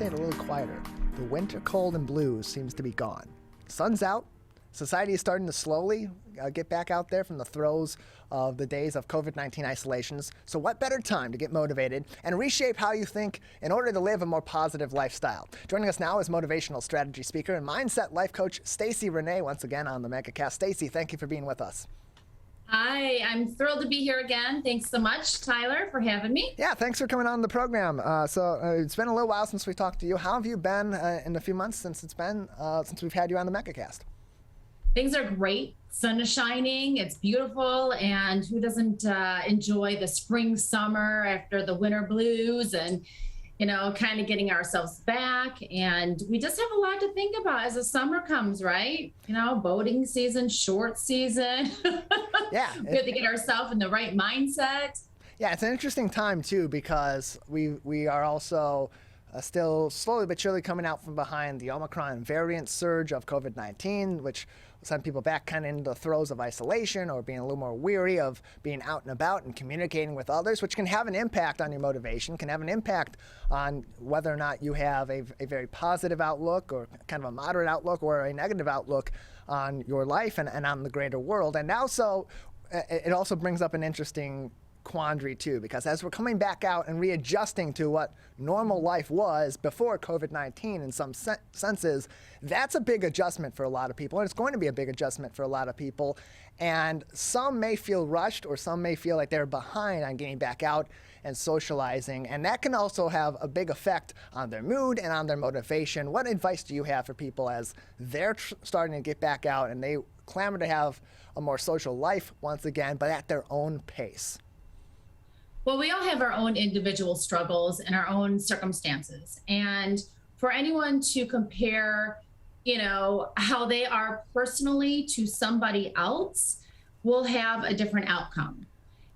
say it a little quieter. The winter cold and blues seems to be gone. Sun's out. Society is starting to slowly get back out there from the throes of the days of COVID-19 isolations. So what better time to get motivated and reshape how you think in order to live a more positive lifestyle? Joining us now is motivational strategy speaker and mindset life coach Stacie Rene, once again on the Megacast. Stacie, thank you for being with us. Hi, I'm thrilled to be here again. Thanks so much, Tyler, for having me. Yeah, thanks for coming on the program. It's been a little while since we talked to you. How have you been in the few months since it's been since we've had you on the Megacast? Things are great. Sun is shining. It's beautiful. And who doesn't enjoy the spring, summer after the winter blues and, kind of getting ourselves back. And we just have a lot to think about as the summer comes, right? Boating season, short season. Yeah. We have to get ourselves in the right mindset. Yeah, it's an interesting time, too, because we are also still slowly but surely coming out from behind the Omicron variant surge of COVID-19, which sent people back kind of into the throes of isolation or being a little more weary of being out and about and communicating with others, which can have an impact on your motivation, can have an impact on whether or not you have a very positive outlook or kind of a moderate outlook or a negative outlook on your life and on the greater world. And also, it also brings up an interesting quandary too, because as we're coming back out and readjusting to what normal life was before COVID-19 in some senses, that's a big adjustment for a lot of people, and it's going to be a big adjustment for a lot of people. And some may feel rushed, or some may feel like they're behind on getting back out and socializing, and that can also have a big effect on their mood and on their motivation. What advice do you have for people as they're starting to get back out and they clamor to have a more social life once again, but at their own pace? Well, we all have our own individual struggles and our own circumstances. And for anyone to compare, how they are personally to somebody else will have a different outcome.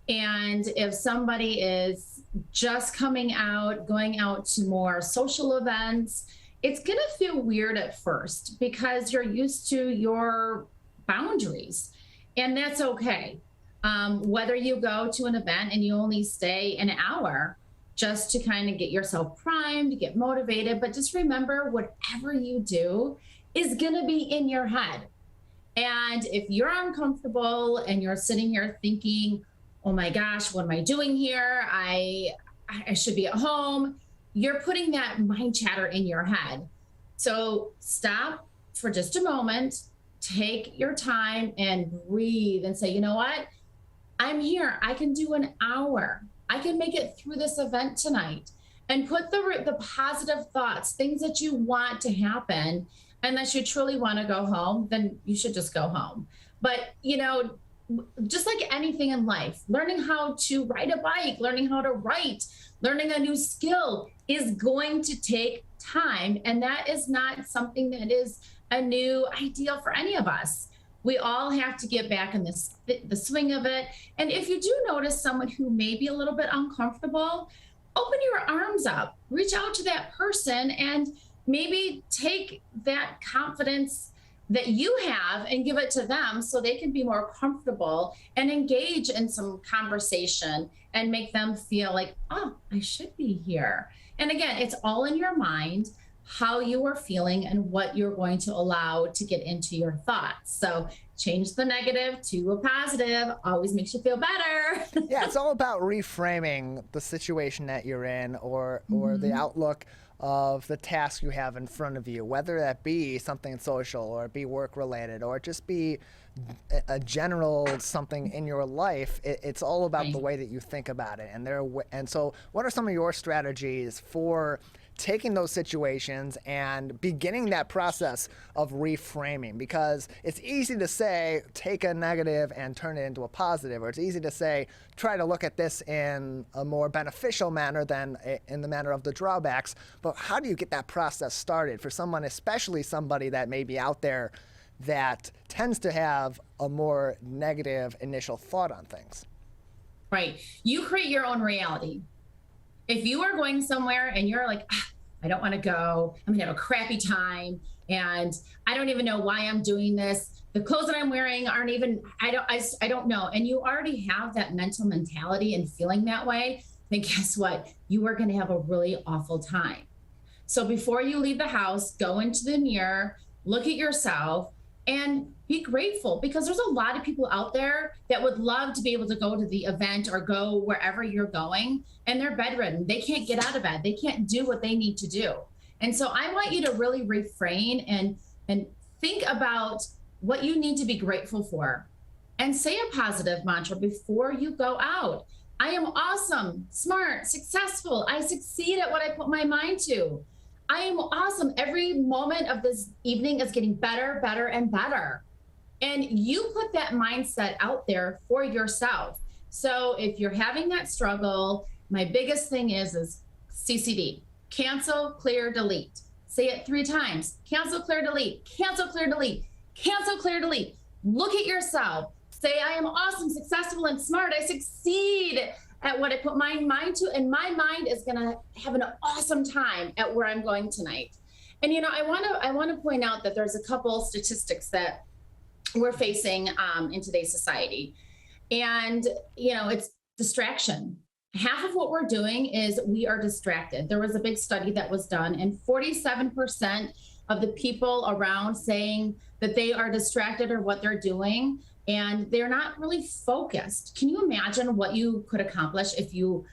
And if somebody is just coming out, going out to more social events, it's going to feel weird at first because you're used to your boundaries, and that's okay. Whether you go to an event and you only stay an hour just to kind of get yourself primed, get motivated, but just remember whatever you do is going to be in your head. And if you're uncomfortable and you're sitting here thinking, oh my gosh, what am I doing here? I should be at home. You're putting that mind chatter in your head. So stop for just a moment, take your time and breathe and say, you know what? I'm here. I can do an hour. I can make it through this event tonight, and put the positive thoughts, things that you want to happen. Unless you truly want to go home, then you should just go home. But, just like anything in life, learning how to ride a bike, learning how to write, learning a new skill is going to take time. And that is not something that is a new ideal for any of us. We all have to get back in the swing of it. And if you do notice someone who may be a little bit uncomfortable, open your arms up, reach out to that person, and maybe take that confidence that you have and give it to them so they can be more comfortable and engage in some conversation and make them feel like, oh, I should be here. And again, it's all in your mind, how you are feeling and what you're going to allow to get into your thoughts. So change the negative to a positive, always makes you feel better. Yeah, it's all about reframing the situation that you're in or the outlook of the task you have in front of you, whether that be something social or be work related or just be a general something in your life. It's all about the way that you think about it. And so what are some of your strategies for taking those situations and beginning that process of reframing? Because it's easy to say, take a negative and turn it into a positive, or it's easy to say, try to look at this in a more beneficial manner than in the manner of the drawbacks. But how do you get that process started for someone, especially somebody that may be out there that tends to have a more negative initial thought on things? Right. You create your own reality. If you are going somewhere and you're like, I don't want to go, I'm gonna have a crappy time, and I don't even know why I'm doing this. The clothes that I'm wearing aren't even, I don't know. And you already have that mental mentality and feeling that way, then guess what? You are gonna have a really awful time. So before you leave the house, go into the mirror, look at yourself, and be grateful, because there's a lot of people out there that would love to be able to go to the event or go wherever you're going, and they're bedridden. They can't get out of bed. They can't do what they need to do. And so I want you to really refrain and think about what you need to be grateful for, and say a positive mantra before you go out. I am awesome, smart, successful. I succeed at what I put my mind to. I am awesome. Every moment of this evening is getting better, better, and better. And you put that mindset out there for yourself. So if you're having that struggle, my biggest thing is CCD, cancel, clear, delete. Say it 3 times. Cancel, clear, delete, cancel, clear, delete, cancel, clear, delete. Look at yourself. Say, I am awesome, successful, and smart. I succeed at what I put my mind to, and my mind is going to have an awesome time at where I'm going tonight. And I want to point out that there's a couple statistics that we're facing in today's society, and it's distraction. Half of what we're doing is we are distracted. There was a big study that was done, and 47% of the people around saying that they are distracted or what they're doing, and they're not really focused. Can you imagine what you could accomplish if you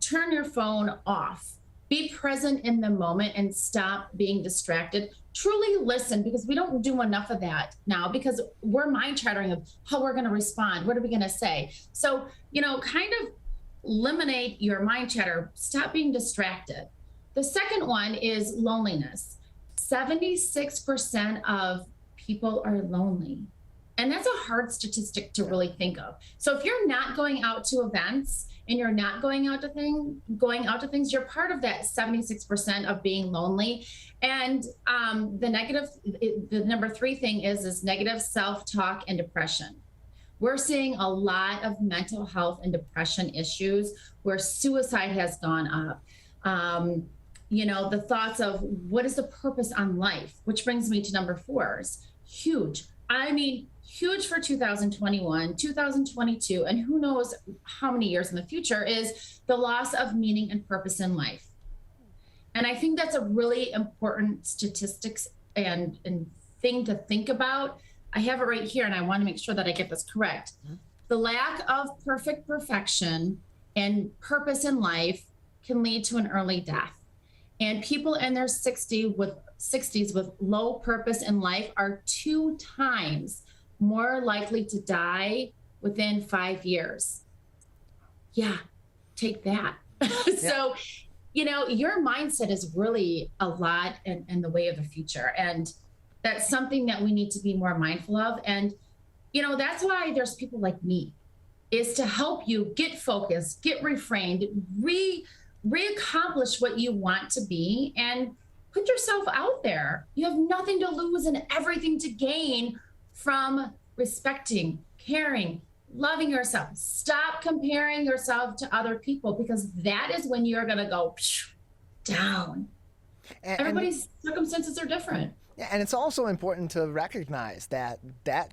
turn your phone off, be present in the moment, and stop being distracted? Truly listen, because we don't do enough of that now, because we're mind chattering of how we're going to respond. What are we going to say? So, kind of eliminate your mind chatter. Stop being distracted. The second one is loneliness. 76% of people are lonely. And that's a hard statistic to really think of. So if you're not going out to events and you're not going out to things, you're part of that 76% of being lonely. And the number 3 thing is negative self-talk and depression. We're seeing a lot of mental health and depression issues where suicide has gone up. The thoughts of what is the purpose on life, which brings me to number 4 is huge. I mean, huge for 2021, 2022, and who knows how many years in the future, is the loss of meaning and purpose in life. And I think that's a really important statistics and thing to think about. I have it right here, and I want to make sure that I get this correct. Mm-hmm. The lack of perfection and purpose in life can lead to an early death. And people in their 60s with low purpose in life are 2 times more likely to die within 5 years. Yeah, take that. So, your mindset is really a lot in the way of the future. And that's something that we need to be more mindful of. And, that's why there's people like me, is to help you get focused, get refrained, re-accomplish what you want to be, and put yourself out there. You have nothing to lose and everything to gain from respecting, caring, loving yourself. Stop comparing yourself to other people, because that is when you're going to go down. Everybody's circumstances are different. Yeah, and it's also important to recognize that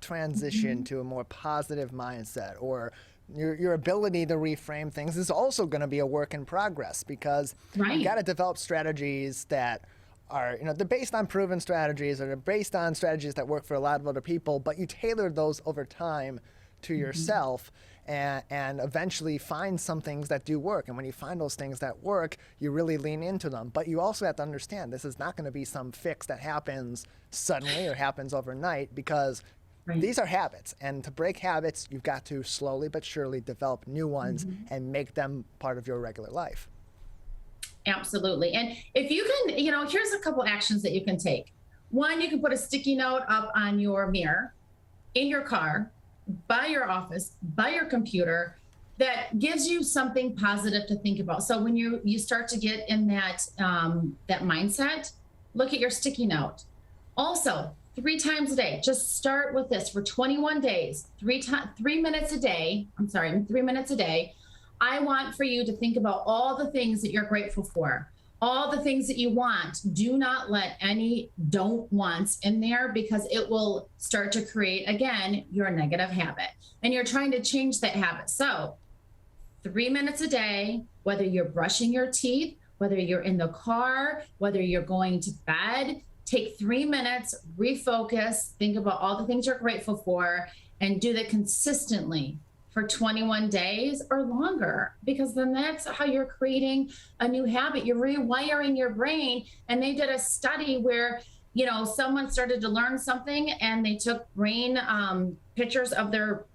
transition to a more positive mindset, or your ability to reframe things, is also going to be a work in progress, because you got to develop strategies that are, they're based on proven strategies, or they're based on strategies that work for a lot of other people, but you tailor those over time to yourself, and eventually find some things that do work. And when you find those things that work, you really lean into them. But you also have to understand this is not going to be some fix that happens suddenly or happens overnight, because these are habits. And to break habits, you've got to slowly but surely develop new ones and make them part of your regular life. Absolutely. And if you can, here's a couple actions that you can take. One, you can put a sticky note up on your mirror, in your car, by your office, by your computer, that gives you something positive to think about. So when you start to get in that mindset, look at your sticky note. Also, 3 times a day, just start with this for 21 days, 3 minutes a day. 3 minutes a day. I want for you to think about all the things that you're grateful for, all the things that you want. Do not let any don't wants in there, because it will start to create, again, your negative habit. And you're trying to change that habit. So 3 minutes a day, whether you're brushing your teeth, whether you're in the car, whether you're going to bed, take 3 minutes, refocus, think about all the things you're grateful for, and do that consistently for 21 days or longer, because then that's how you're creating a new habit. You're rewiring your brain. And they did a study where, someone started to learn something and they took brain pictures of their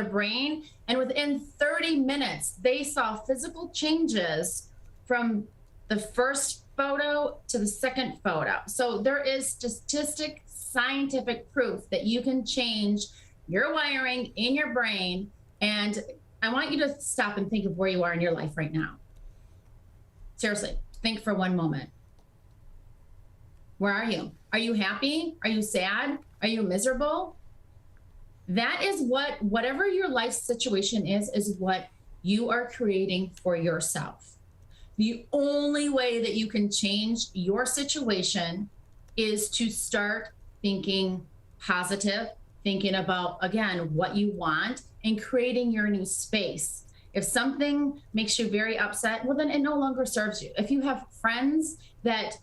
brain. And within 30 minutes, they saw physical changes from the first photo to the second photo. So there is scientific proof that you can change your wiring in your brain. And I want you to stop and think of where you are in your life right now. Seriously, think for one moment. Where are you? Are you happy? Are you sad? Are you miserable? That is whatever your life situation is what you are creating for yourself. The only way that you can change your situation is to start thinking positive, thinking about, again, what you want and creating your new space. If something makes you very upset, well, then it no longer serves you. If you have friends that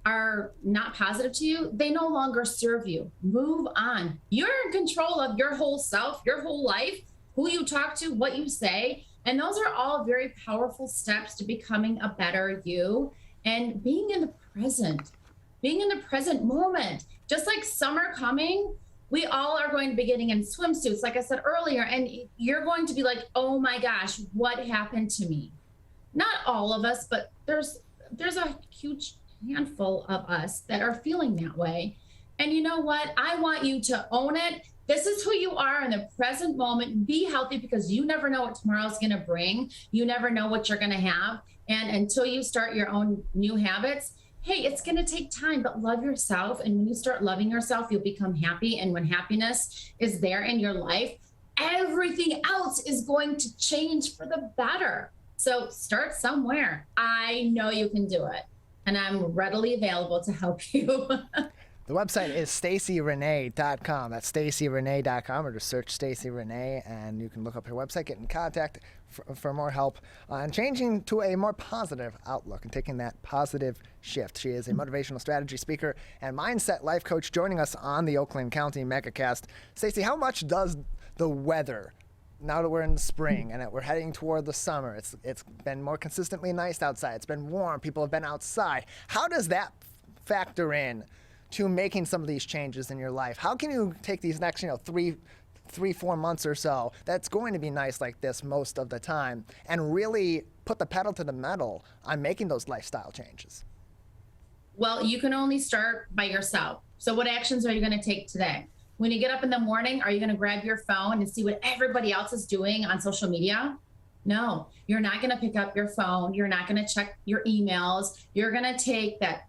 are not positive to you, they no longer serve you. Move on. You're in control of your whole self, your whole life, who you talk to, what you say. And those are all very powerful steps to becoming a better you and being in the present moment. Just like summer coming, we all are going to be getting in swimsuits, like I said earlier, and you're going to be like, oh my gosh, what happened to me? Not all of us, but there's a huge handful of us that are feeling that way. And you know what? I want you to own it. This is who you are in the present moment. Be healthy, because you never know what tomorrow's going to bring. You never know what you're going to have. And until you start your own new habits, hey, it's going to take time, but love yourself. And when you start loving yourself, you'll become happy. And when happiness is there in your life, everything else is going to change for the better. So start somewhere. I know you can do it. And I'm readily available to help you. The website is stacierene.com. That's stacierene.com, or just search Stacie Rene, and you can look up her website, get in contact for more help on changing to a more positive outlook and taking that positive shift. She is a motivational strategy speaker and mindset life coach, joining us on the Oakland County Megacast. Stacie, how much does the weather, now that we're in the spring and that we're heading toward the summer, it's been more consistently nice outside, it's been warm, people have been outside, how does that factor in to making some of these changes in your life? How can you take these next, 3-4 months or so, that's going to be nice like this most of the time, and really put the pedal to the metal on making those lifestyle changes? Well, you can only start by yourself. So what actions are you going to take today? When you get up in the morning, are you going to grab your phone and see what everybody else is doing on social media? No, you're not going to pick up your phone. You're not going to check your emails. You're going to take that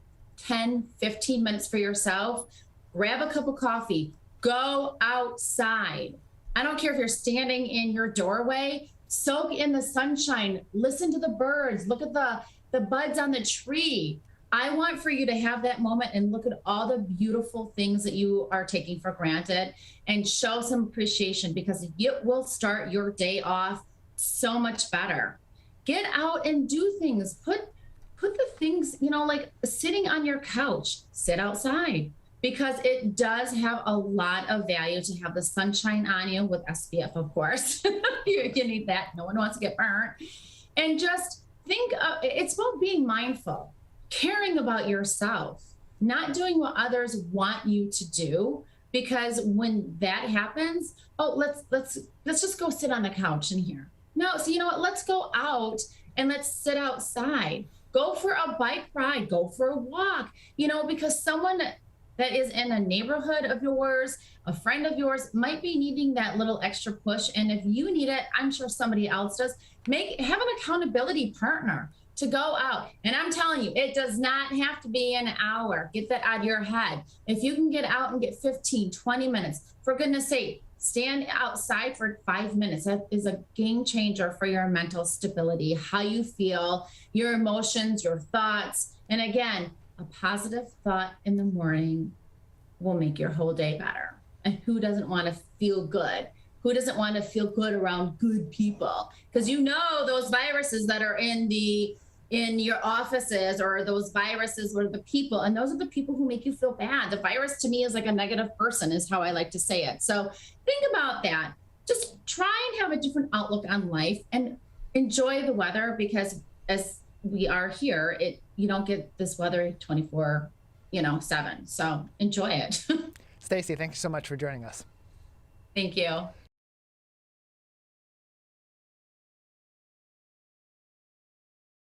10, 15 minutes for yourself, grab a cup of coffee, go outside. I don't care if you're standing in your doorway, soak in the sunshine, listen to the birds, look at the buds on the tree. I want for you to have that moment and look at all the beautiful things that you are taking for granted and show some appreciation, because it will start your day off so much better. Get out and do things. Put the things, like sitting on your couch, sit outside, because it does have a lot of value to have the sunshine on you, with SPF, of course. You need that. No one wants to get burnt. And just think, it's about being mindful, caring about yourself, not doing what others want you to do, because when that happens, let's just go sit on the couch in here. No, so you know what? Let's go out and let's sit outside. Go for a bike ride, go for a walk, because someone that is in a neighborhood of yours, a friend of yours, might be needing that little extra push. And if you need it, I'm sure somebody else does. Have an accountability partner to go out. And I'm telling you, it does not have to be an hour. Get that out of your head. If you can get out and get 15, 20 minutes, for goodness sake, stand outside for 5 minutes. That is a game changer for your mental stability, how you feel, your emotions, your thoughts. And again, a positive thought in the morning will make your whole day better. And who doesn't want to feel good? Who doesn't want to feel good around good people? Because those viruses that are in the in your offices, or those viruses were the people, and those are the people who make you feel bad. The virus to me is like a negative person, is how I like to say it. So think about that. Just try and have a different outlook on life and enjoy the weather, because as we are here, you don't get this weather 24/7. So enjoy it. Stacie, thank you so much for joining us. Thank you.